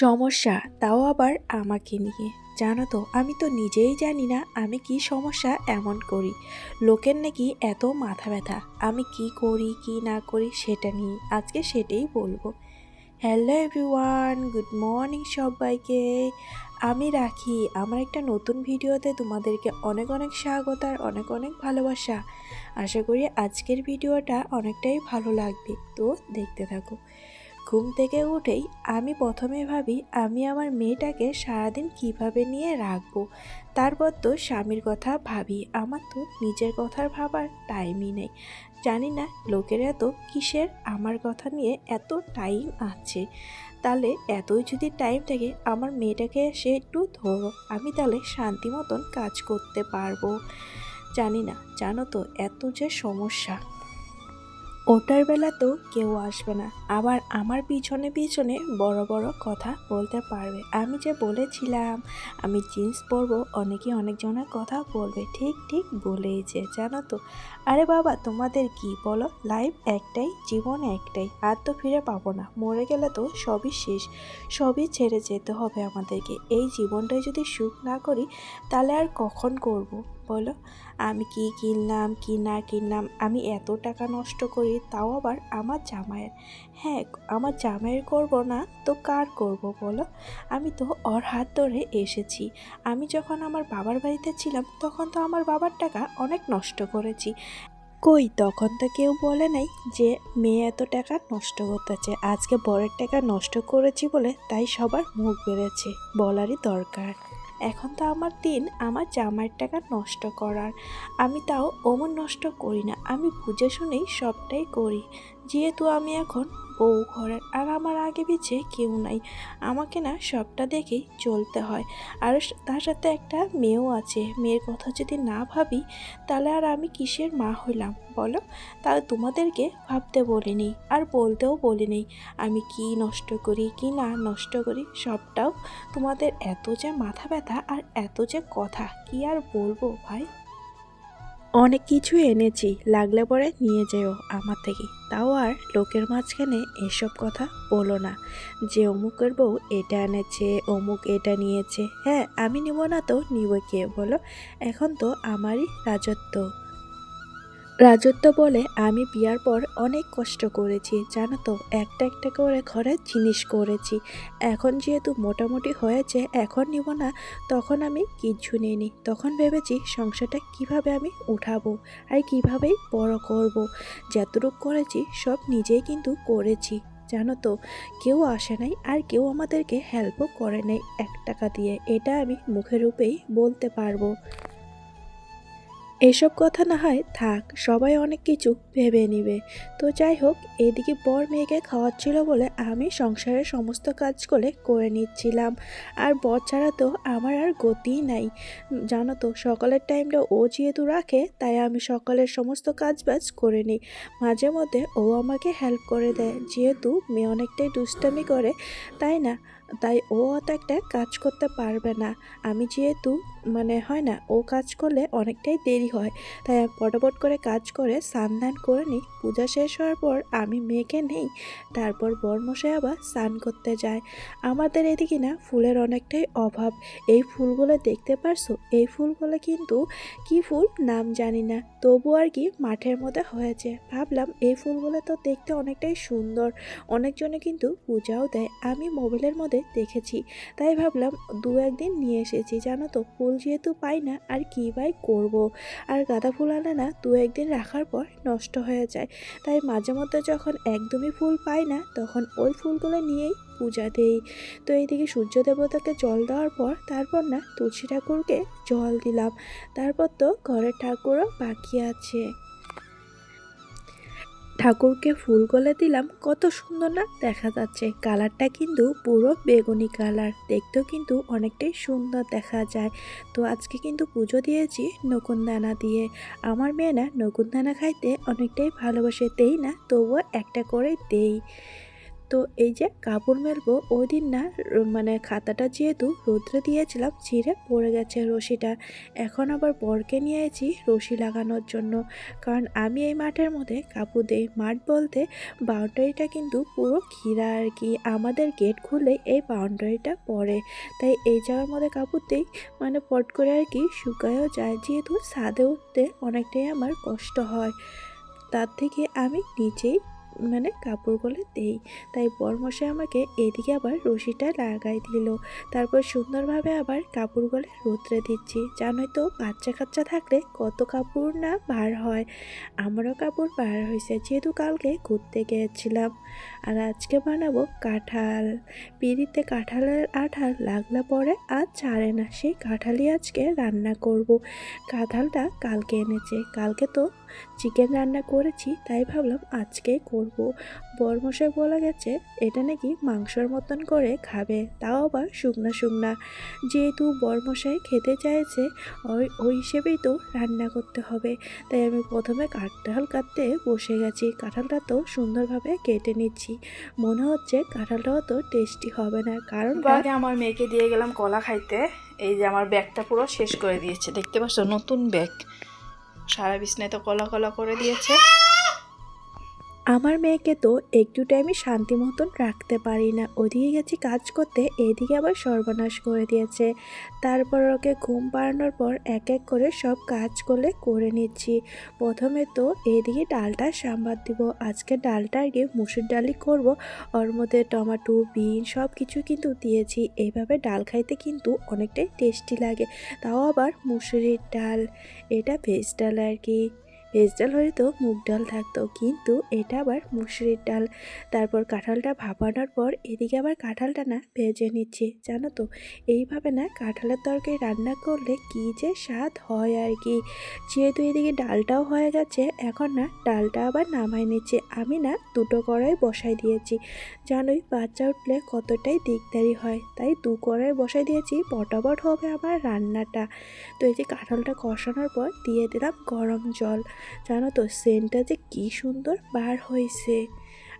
সমস্যা, তাও আবার আমাকে নিয়ে। জানো তো, আমি তো নিজেই জানি না আমি কি সমস্যা এমন করি। লোকের নাকি এত মাথা ব্যথা, আমি কি করি কি না করি সেটা নিয়ে আজকে সেটাই বলবো। হ্যালো এভরিওয়ান, গুড মর্নিং সবাইকে। আমি রাখি আমার একটা নতুন ভিডিওতে তোমাদেরকে অনেক অনেক স্বাগত আর অনেক অনেক ভালোবাসা। আশা করি আজকের ভিডিওটা অনেকটাই ভালো লাগবে, তো দেখতে থাকো। ঘুম থেকে উঠেই আমি প্রথমে ভাবি আমি আমার মেয়েটাকে সারাদিন কিভাবে নিয়ে রাখবো। তারপর তো স্বামীর কথা ভাবি, আমার তো নিজের কথার ভাবার টাইমই নেই। জানি না লোকের এত কিসের আমার কথা নিয়ে এত টাইম আছে। তাহলে এতই যদি টাইম থাকে আমার মেয়েটাকে এসে একটু ধরো, আমি তাহলে শান্তি মতন কাজ করতে পারবো। জানি না, জানো তো এত যে সমস্যা, ওটার বেলা তো কেউ আসবে না, আবার আমার পিছনে পিছনে বড় বড় কথা বলতে পারবে। আমি যে বলেছিলাম আমি জিন্স পরবো, অনেকে অনেকজনের কথা বলবে, ঠিক ঠিক বলেইছে জানো তো। আরে বাবা, তোমাদের কি বলো, লাইফ একটাই, জীবন একটাই, আর তো ফিরে পাবো না। মরে গেলে তো সবই শেষ, সবই ছেড়ে যেতে হবে আমাদেরকে। এই জীবনটাই যদি সুখ না করি তাহলে আর কখন করব বলো। আমি কি কিনলাম কি না কিনলাম, আমি এত টাকা নষ্ট করি, তাও আবার আমার জামাইয়ের। হ্যাঁ, আমার জামাইয়ের করব না তো কার করব বলো। আমি তো ওর হাত ধরে এসেছি। আমি যখন আমার বাবার বাড়িতে ছিলাম তখন তো আমার বাবার টাকা অনেক নষ্ট করেছি। কই, তখন তো কেউ বলে নাই যে মেয়ে এত টাকা নষ্ট করতেছে। আজকে বরের টাকা নষ্ট করেছি বলে তাই সবার মুখ বেড়েছে, বলারই দরকার। এখন তো আমার দিন আমার জামাইয়ের টাকা নষ্ট করার। আমি তাও অমন নষ্ট করি না, আমি বুঝে শুনেই সবটাই করি। যেহেতু আমি এখন বউ ঘরের, আর আমার আগে পিছে কেউ নাই, আমাকে না সবটা দেখেই চলতে হয়। আর তার সাথে একটা মেয়েও আছে, মেয়ের কথা যদি না ভাবি তাহলে আর আমি কিসের মা হইলাম বলো। তাহলে তোমাদেরকে ভাবতে বলিনি আর বলতেও বলিনি আমি কি নষ্ট করি কি না নষ্ট করি, সবটাও তোমাদের এত যে মাথা ব্যথা আর এত যে কথা, কি আর বলবো ভাই। অনেক কিছু এনেছি, লাগলে পরে নিয়ে যেও আমার থেকে, তাও আর লোকের মাঝখানে এসব কথা বলো না যে অমুকের বউ এটা এনেছে, অমুক এটা নিয়েছে। হ্যাঁ, আমি নিব না তো নিব কে বলো। এখন তো আমারই রাজত্ব। রাজত্ব বলে আমি বিয়ার পর অনেক কষ্ট করেছি জানো তো, একটা একটা করে ঘরে জিনিস করেছি। এখন যেহেতু মোটামুটি হয়েছে, এখন নিব না, তখন আমি কিচ্ছু নিইনি। তখন ভেবেছি সংসারটা কিভাবে আমি উঠাবো আর কিভাবেই বড় করব। যতটুকু করেছি সব নিজেই কিন্তু করেছি জানো তো। কেউ আসে নাই আর কেউ আমাদেরকে হেল্পও করে নাই 1 টাকা দিয়ে, এটা আমি মুখের রূপেই বলতে পারবো। এসব কথা না হয় থাক, সবাই অনেক কিছু ভেবে নিবে। তো যাই হোক, এদিকে বর মেয়েকে খাওয়াচ্ছিল বলে আমি সংসারের সমস্ত কাজগুলো করে নিচ্ছিলাম। আর বর ছাড়া তো আমার আর গতিই নাই জানো তো। সকালের টাইমটা ও যেহেতু রাখে তাই আমি সকালের সমস্ত কাজ বাজ করে নিই। মাঝে মধ্যে ও আমাকে হেল্প করে দেয়, যেহেতু মেয়ে অনেকটাই দুষ্টামি করে, তাই না, তাই ও অত একটা কাজ করতে পারবে না। আমি যেহেতু হয় না, ও কাজ করলে অনেকটাই দেরি হয়, তাই আমি পটাপট করে কাজ করে স্নান ধান করে নিই। পূজা শেষ হওয়ার পর আমি মেয়েকে নেই, তারপর বরমশাই আবার স্নান করতে যায়। আমাদের এদিকে না ফুলের অনেকটাই অভাব। এই ফুলগুলো দেখতে পারছো, এই ফুলগুলো কিন্তু কি ফুল নাম জানি না, তবু আর কি মাঠের মধ্যে হয়েছে। ভাবলাম এই ফুলগুলো তো দেখতে অনেকটাই সুন্দর, অনেকজনে কিন্তু পূজাও দেয়, আমি মোবাইলের মধ্যে দেখেছি, তাই ভাবলাম 2-1 দিন নিয়ে এসেছি জানো তো। ফুল যেহেতু পাই না আর কী বাই করবো, আর গাঁদা ফুল আনে না 2-1 দিন রাখার পর নষ্ট হয়ে যায়, তাই মাঝে মধ্যে যখন একদমই ফুল পাই না তখন ওই ফুলগুলো নিয়েই পূজা দেই। তো এইদিকে সূর্য দেবতাকে জল দেওয়ার পর তারপর না তুলসী ঠাকুরকে জল দিলাম। তারপর তো ঘরের ঠাকুরও বাকি আছে, ঠাকুরকে ফুল গলে দিলাম। কত সুন্দর না দেখা যাচ্ছে, কালারটা কিন্তু পুরো বেগুনি কালার, দেখতেও কিন্তু অনেকটাই সুন্দর দেখা যায়। তো আজকে কিন্তু পুজো দিয়েছি নকুনদানা দিয়ে। আমার মেয়ে না নকুনদানা খাইতে অনেকটাই ভালোবাসে, দেই না তবুও একটা করে দেই। তো এই যে কাপড় মেলবো ওই দিন না মানে খাতাটা যেহেতু রৌদ্রে দিয়েছিলাম ছিঁড়ে পড়ে গেছে রশিটা। এখন আবার বরকে নিয়ে এসেছি রশি লাগানোর জন্য, কারণ আমি এই মাঠের মধ্যে কাপড় দিই। মাঠ বলতে বাউন্ডারিটা কিন্তু পুরো ঘেরা আর কি, আমাদের গেট খুলে এই বাউন্ডারিটা পড়ে, তাই এই জায়গার মধ্যে কাপড় দিই মানে পট করে আর কি শুকায়ও যায়। যেহেতু ছাদে উঠতে অনেকটাই আমার কষ্ট হয়, তার থেকে আমি নিচেই মানে কাপড়গুলো দেই। তাই বরমশাই আমাকে এদিকে আবার রশিটা লাগাই দিল, তারপর সুন্দরভাবে আবার কাপড়গুলো রোদ্রে দিচ্ছি। জানোই তো বাচ্চা কাচ্চা থাকলে কত কাপড় না বার হয়, আমারও কাপড় বার হয়েছে যেহেতু কালকে ঘুরতে গিয়েছিলাম। আর আজকে বানাবো কাঁঠাল। পিঁড়িতে কাঁঠালের আঠার লাগলে পরে আর ছাড়ে না, সেই কাঁঠালই আজকে রান্না করব। কাঁঠালটা কালকে এনেছে, কালকে তো চিকেন রান্না করেছি, তাই ভাবলাম আজকেই করব। বরমশাই বলে গেছে এটা নাকি মাংসর মতন করে খাবে, তাও আবার শুকনা শুকনা। যেহেতু বরমশাই খেতে চাইছে ওই হিসেবেই তো রান্না করতে হবে। তাই আমি প্রথমে কাঁঠাল কাটতে বসে গেছি। কাঁঠালটা তো সুন্দরভাবে কেটে নিচ্ছি। মনে হচ্ছে কাঁঠালটাও তো টেস্টি হবে না, কারণ আগে আমার মেয়েকে দিয়ে গেলাম কলা খাইতে। এই যে আমার ব্যাগটা পুরো শেষ করে দিয়েছে, দেখতে পাচ্ছ নতুন ব্যাগ, সারা বিছনায় তো কলা কলা করে দিয়েছে। আমার মেয়েকে তো একটু টাইমে শান্তি মতন রাখতে পারি না, ওদিকে গেছি কাজ করতে, এদিকে আবার সর্বনাশ করে দিয়েছে। তারপর ওকে ঘুম পাড়ানোর পর এক এক করে সব কাজ করে নিচ্ছি। প্রথমে তো এদিকে ডালটা সাম্বার দিব। আজকে ডালটা আর কি মুসুর ডালই করব, ওর মধ্যে টমেটো বিন সব কিছু কিন্তু দিয়েছি। এইভাবে ডাল খাইতে কিন্তু অনেকটাই টেস্টি লাগে, তাও আবার মুসুরির ডাল, এটা ভেজ ডাল আর কি। ভেজ ডাল হলে তো মুগ ডাল থাকতো, কিন্তু এটা আবার মুসুরির ডাল। তারপর কাঁঠালটা ভাপানোর পর এদিকে আবার কাঁঠালটা না ভেজে নিচ্ছি। জানো তো এইভাবে না কাঁঠালের তরকারি রান্না করলে কী যে স্বাদ হয় আর কি। যেহেতু এদিকে ডালটাও হয়ে গেছে, এখন না ডালটা আবার নামাই নিচ্ছে। আমি না দুটো কড়াই বসাই দিয়েছি, জানোই বাচ্চা উঠলে কতটাই দিকদারি হয়, তাই দু কড়াই বসাই দিয়েছি, পটাপট হবে আমার রান্নাটা। তো এই যে কাঁঠালটা কষানোর পর দিয়ে দিলাম গরম জল। জানো তো সেন্টটা যে কী সুন্দর বার হয়েছে।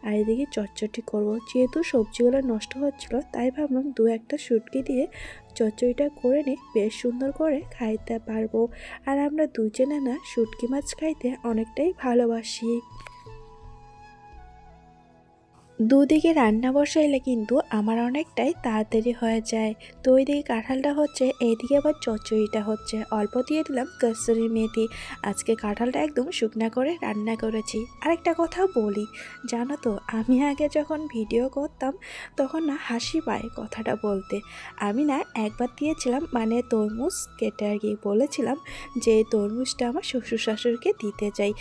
আর এদিকে চচ্চড়ি করবো, যেহেতু সবজিগুলো নষ্ট হচ্ছিলো তাই ভাবলাম দু একটা শুটকি দিয়ে চচ্চড়িটা করে নিই, বেশ সুন্দর করে খাইতে পারবো। আর আমরা দুজনে না শুটকি মাছ খাইতে অনেকটাই ভালোবাসি। দুদিকে রান্না বসাইলে কিন্তু আমার অনেকটাই তাড়াতাড়ি হয়ে যায়। তো ওইদিকে কাঁঠালটা হচ্ছে, এইদিকে আবার চচ্চড়িটা হচ্ছে। অল্প দিয়ে দিলাম কসুরি মেথি। আজকে কাঁঠালটা একদম শুকনা করে রান্না করেছি। আরেকটা কথা বলি, জানো তো আমি আগে যখন ভিডিও করতাম তখন না হাসি পায় কথাটা বলতে। আমি না একবার দিয়েছিলাম মানে তরমুজ কেটে আর কি বলেছিলাম যে এই তরমুজটা আমার শ্বশুর শাশুড়িকে দিতে চাই।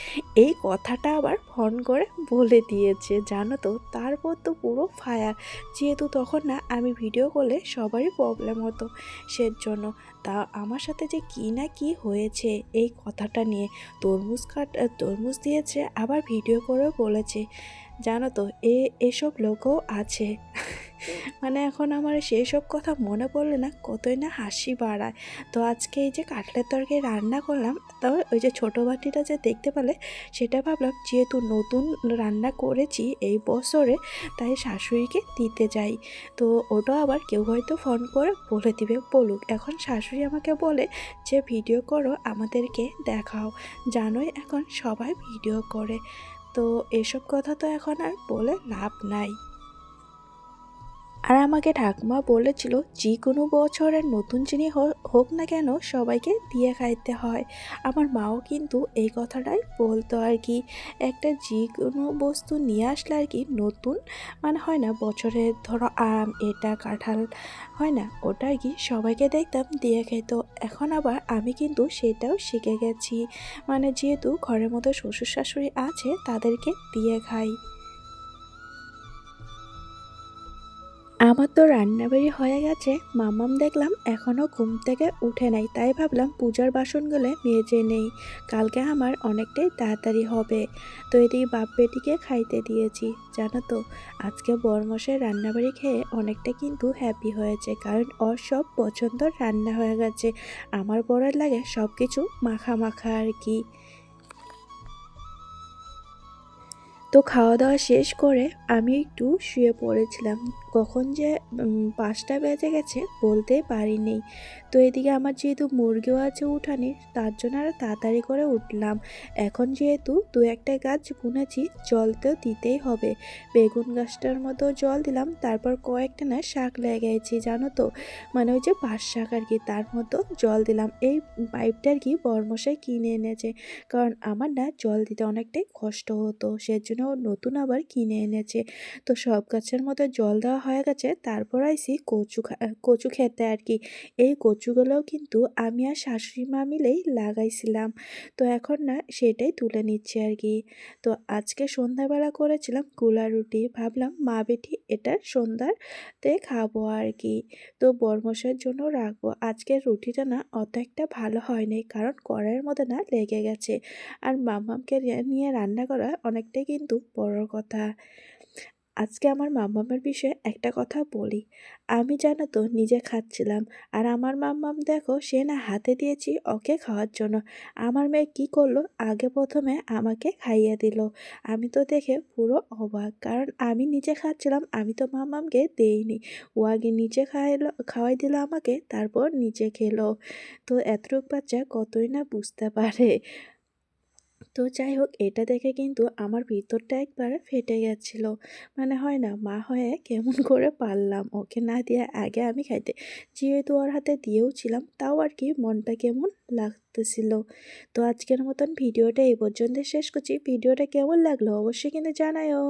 এই কথাটা আবার ফোন করে বলে দিয়েছে, জানো তো তারপর তো পুরো ফায়ার। যেহেতু তখন না আমি ভিডিও করলে সবারই প্রবলেম হতো, সেজন্য তা আমার সাথে যে কী না কী হয়েছে এই কথাটা নিয়ে। তরমুজ দিয়েছে, আবার ভিডিও করেও বলেছে। জানো তো এসব লোকও আছে। মানে এখন আমার সেই সব কথা মনে পড়লে না কতই না হাসি বাড়ায়। তো আজকে এই যে কাটলের তরকারি রান্না করলাম, তবে ওই যে ছোটো বাটিটা যে দেখতে পেলে সেটা ভাবলাম যেহেতু নতুন রান্না করেছি এই বছরে, তাই শাশুড়িকে দিতে যাই। তো ওটা আবার কেউ হয়তো ফোন করে বলে দিবে, বলুক। এখন শাশুড়ি আমাকে বলে যে ভিডিও করো, আমাদেরকে দেখাও। জানোই এখন সবাই ভিডিও করে, তো এসব কথা তো এখন আর বলে লাভ নাই। আর আমাকে ঠাকুমা বলেছিল যে কোনো বছরের নতুন জিনিস হোক না কেন সবাইকে দিয়ে খাইতে হয়। আমার মাও কিন্তু এই কথাটাই বলতো আর কি। একটা যে কোনো বস্তু নিয়ে আসলে আর কি নতুন মানে হয় না, বছরে ধরো আম এটা কাঁঠাল হয় না, ওটা আর কি সবাইকে দেখতাম দিয়ে খাইতো। এখন আবার আমি কিন্তু সেটাও শিখে গেছি, মানে যেহেতু ঘরের মধ্যে শ্বশুর শাশুড়ি আছে তাদেরকে দিয়ে খাই। আমার তো রান্নাবাড়ি হয়ে গেছে, মামাম দেখলাম এখনও ঘুম থেকে উঠে নাই, তাই ভাবলাম পূজার বাসনগুলো মেজে নেই, কালকে আমার অনেকটাই তাড়াতাড়ি হবে। তো এদিকে বাপ বেটিকে খাইতে দিয়েছি। জানো তো আজকে বরমশাই রান্নাবাড়ি খেয়ে অনেকটা কিন্তু হ্যাপি হয়েছে, কারণ ওর সব পছন্দর রান্না হয়ে গেছে। আমার বড়ার লাগে সব কিছু মাখা মাখা আর কি। তো খাওয়া দাওয়া শেষ করে আমি একটু শুয়ে পড়েছিলাম। কখন যে ৫টা বেজে গেছে বলতেই পারিনি। তো এদিকে আমার যেহেতু মুরগিও আছে উঠানে, তার জন্য আরও তাড়াতাড়ি করে উঠলাম। এখন যেহেতু ২-১টা গাছ বুনেছি, জল তো দিতেই হবে। বেগুন গাছটার মতো জল দিলাম, তারপর কয়েকটা না শাক লাগাইছি জানো তো, মানে ওই যে পাট শাক আর কি, তার মতো জল দিলাম। এই পাইপটা আর কি বড়মশাই কিনে এনেছে, কারণ আমার না জল দিতে অনেকটাই কষ্ট হতো, সেজন্য ও নতুন আবার কিনে এনেছে। তো সব গাছের মধ্যে জল দেওয়া হয়ে গেছে, তারপর আইছি কচু খেতে আর কি। এই কচুগুলোও কিন্তু আমি আর শাশুড়ি মা মিলেই লাগাইছিলাম। তো এখন না সেটাই তুলে নিচ্ছি আর কি। তো আজকে সন্ধ্যাবেলা করেছিলাম গোলা রুটি, ভাবলাম মা বেটি এটা সন্ধ্যাতে খাবো আর কি। তো বরমশাইয়ের জন্য রাখবো। আজকের রুটিটা না অত একটা ভালো হয়নি, কারণ কড়াইয়ের মধ্যে না লেগে গেছে। আর মাম্মামকে নিয়ে রান্না করা অনেকটাই কিন্তু বড় কথা। আজকে আমার মাম্মামের বিষয়ে একটা কথা বলি। আমি জানো তো নিজে খাচ্ছিলাম, আর আমার মাম্মাম দেখো সে না হাতে দিয়েছি ওকে খাওয়ার জন্য। আমার মেয়ে কি করলো, আগে প্রথমে আমাকে খাইয়ে দিল। আমি তো দেখে পুরো অবাক, কারণ আমি নিজে খাচ্ছিলাম, আমি তো মাম্মামকে দেইনি। ও আগে নিজে খাওয়াই দিল আমাকে, তারপর নিজে খেলো। তো এতটুক বাচ্চা কতই না বুঝতে পারে। তো যাই হোক, এটা দেখে কিন্তু আমার ভিতরটা একবারে ফেটে গেছিল। মানে হয় না, মা হয়ে কেমন করে পারলাম ওকে না দিয়ে আগে আমি খাইতে। যেহেতু ওর হাতে দিয়েও ছিলাম, তাও আর কি মনটা কেমন লাগতেছিল। তো আজকের মতন ভিডিওটা এই পর্যন্ত শেষ করছি। ভিডিওটা কেমন লাগলো অবশ্যই কিন্তু জানায়ও।